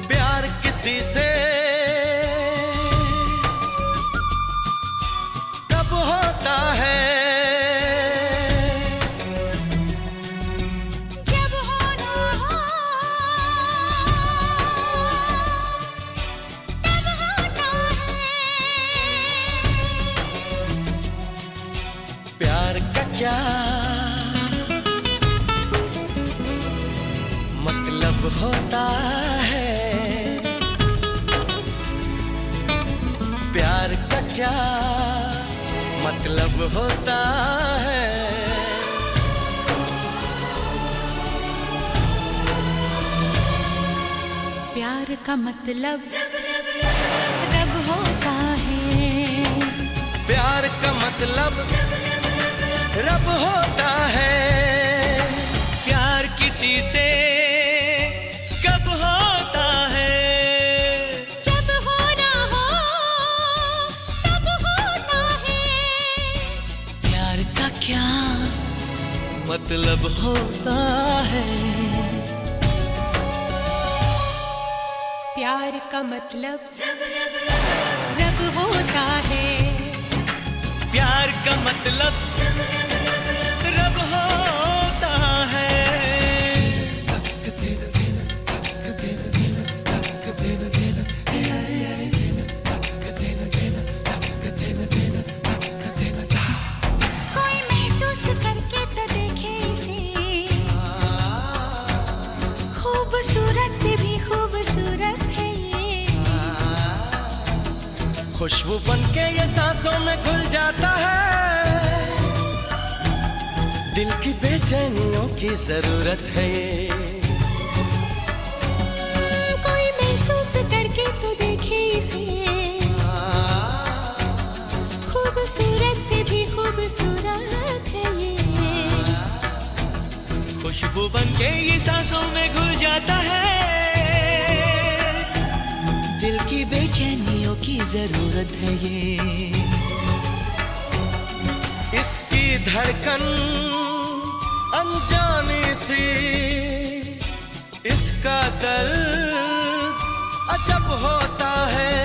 प्यार किसी से कब होता है, जब होना हो तब होता है। प्यार का क्या मतलब होता है, प्यार का क्या मतलब होता है। प्यार का मतलब रब होता है, प्यार का मतलब रब होता है। प्यार किसी से कब होता है, जब होना हो तब होता है। प्यार का क्या मतलब होता है। प्यार का मतलब रब होता है, प्यार का मतलब रब होता है। कोई महसूस करके तो देखे इसे, खूबसूरत से भी खूबसूरत है ये। खुशबू बनके ये सांसों में घुल जाता है, दिल की बेचैनियों की जरूरत है ये। कोई महसूस करके तो देखे इसे, खूबसूरत से भी खूबसूरत है ये। खुशबू बनके ये सांसों में घुल जाता है, दिल की बेचैनियों की जरूरत है ये। इसकी धड़कन अनजानी सी, इसका दर्द अजब होता है।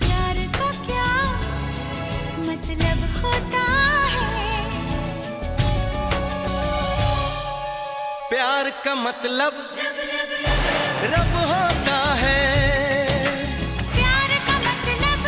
प्यार का क्या मतलब होता है, प्यार का मतलब रब होता है। प्यार का मतलब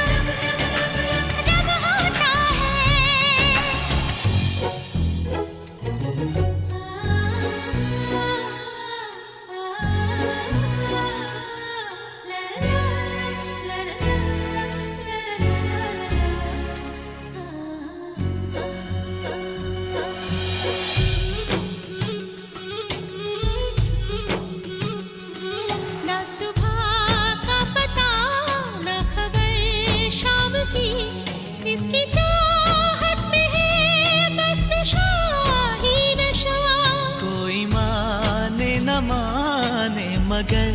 मगर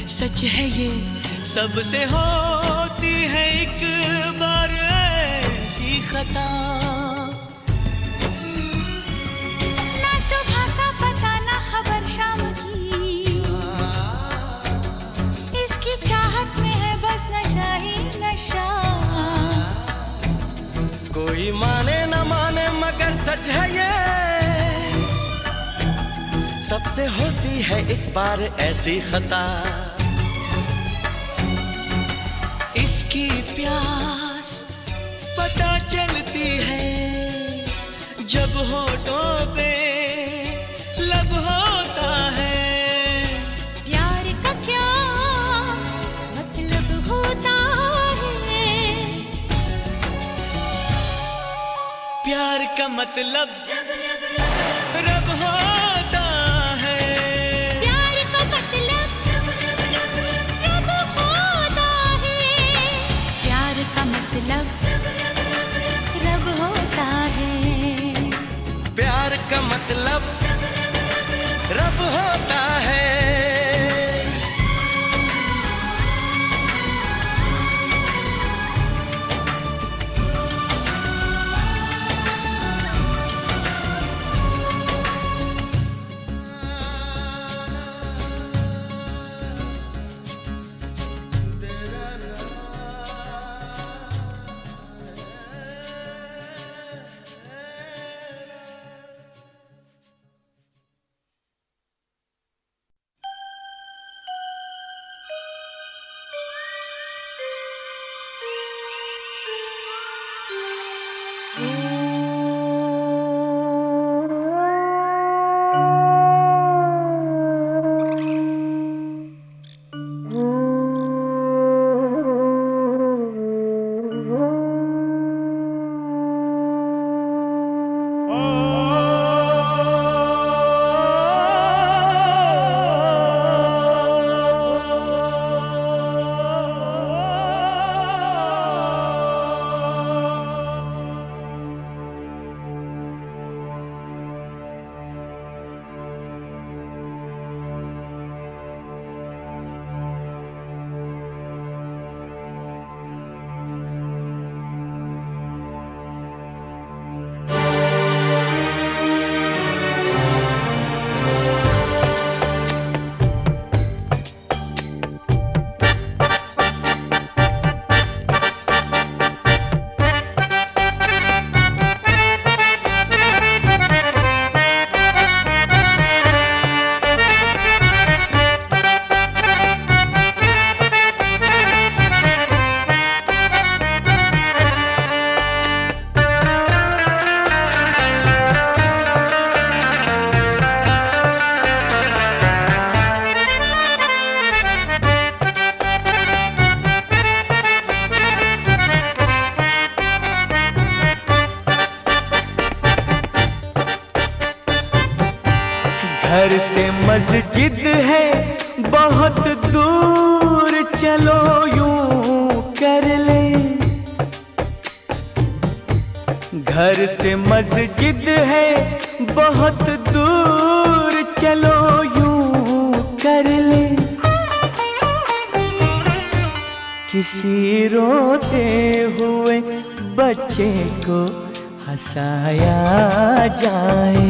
सच है ये सबसे होती है एक बार ऐसी खता। ना सुबह का पता ना खबर शाम की, इसकी चाहत में है बस नशा ही नशा। कोई माने न माने मगर सच है ये सबसे होती है एक बार ऐसी खता। इसकी प्यास पता चलती है जब होठों पे लब होता है। प्यार का क्या मतलब होता है? प्यार का मतलब रब होता है। प्यार का मतलब रब होता है। प्यार का मतलब रब होता है। प्यार का मतलब रब होता है। घर से मस्जिद है बहुत दूर, चलो यूं कर ले। घर से मस्जिद है बहुत दूर, चलो यूं कर ले। किसी रोते हुए बच्चे को हंसाया जाए।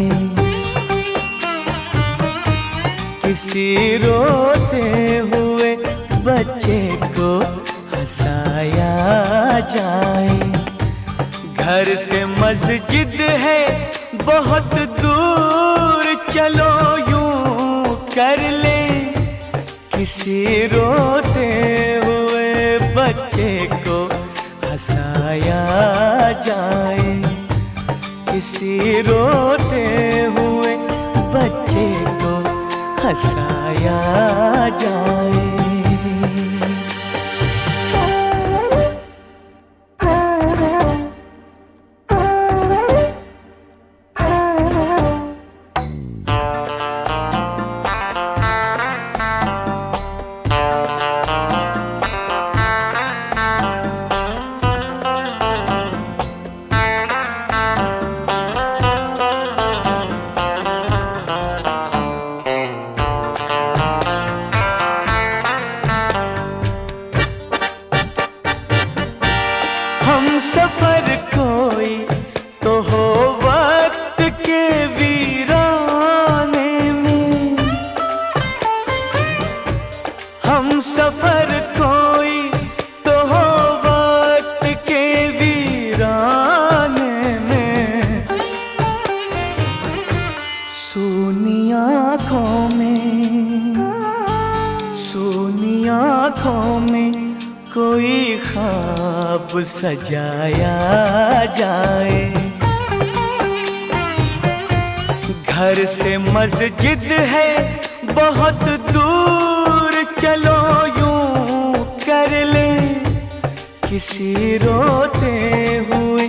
किसी रोते हुए बच्चे को हंसाया जाए। घर से मस्जिद है बहुत दूर, चलो यूं कर ले। किसी रोते हुए बच्चे को हंसाया जाए। किसी रोते हुए बच्चे को हंसाया जाए। हम सफर कोई तो हो वक्त के वीराने में, सूनी आँखों में कोई ख्वाब सजाया जाए। घर से मस्जिद है बहुत दूर, चलो यूं कर ले किसी रोते हुए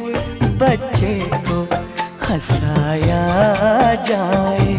बच्चे को हंसाया जाए।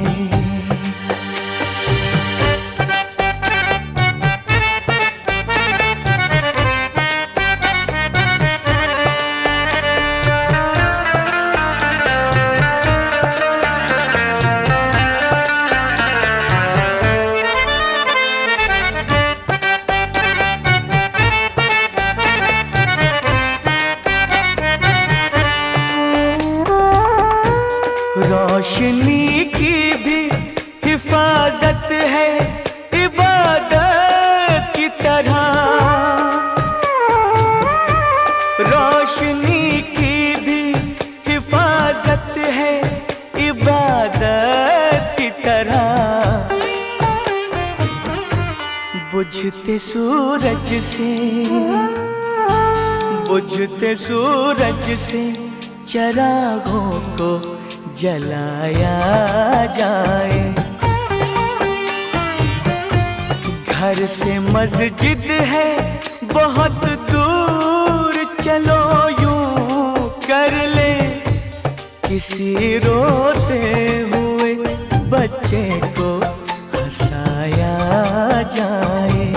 रोशनी की भी हिफाजत है इबादत की तरह, रोशनी की भी हिफाजत है इबादत की तरह। बुझते सूरज से चरागों को जलाया जाए। घर से मस्जिद है बहुत दूर, चलो यूं कर ले किसी रोते हुए बच्चे को हंसाया जाए।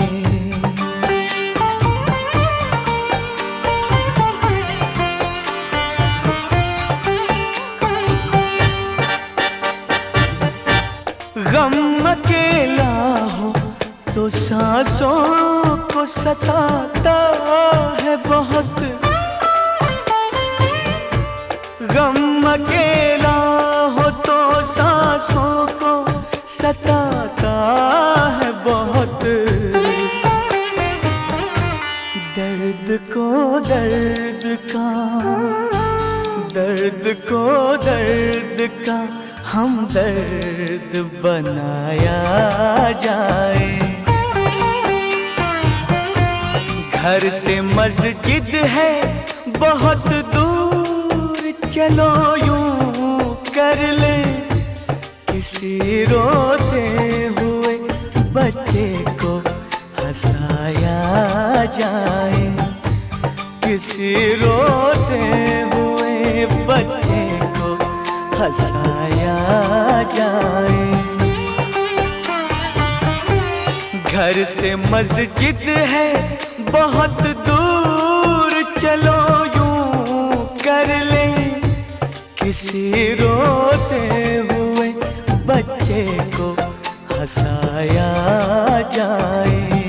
गम अकेला हो तो सांसों को सताता है बहुत, गम अकेला हो तो सांसों को सताता है बहुत। दर्द को दर्द का हमदर्द बनाया जाए। घर से मस्जिद है बहुत दूर, चलो यूं कर ले किसी रोते हुए बच्चे को हंसाया जाए। किसी रोते हुए बच्चे को हंसाया जाए। घर से मस्जिद है बहुत दूर, चलो यूं कर ले किसी रोते हुए बच्चे को हंसाया जाए।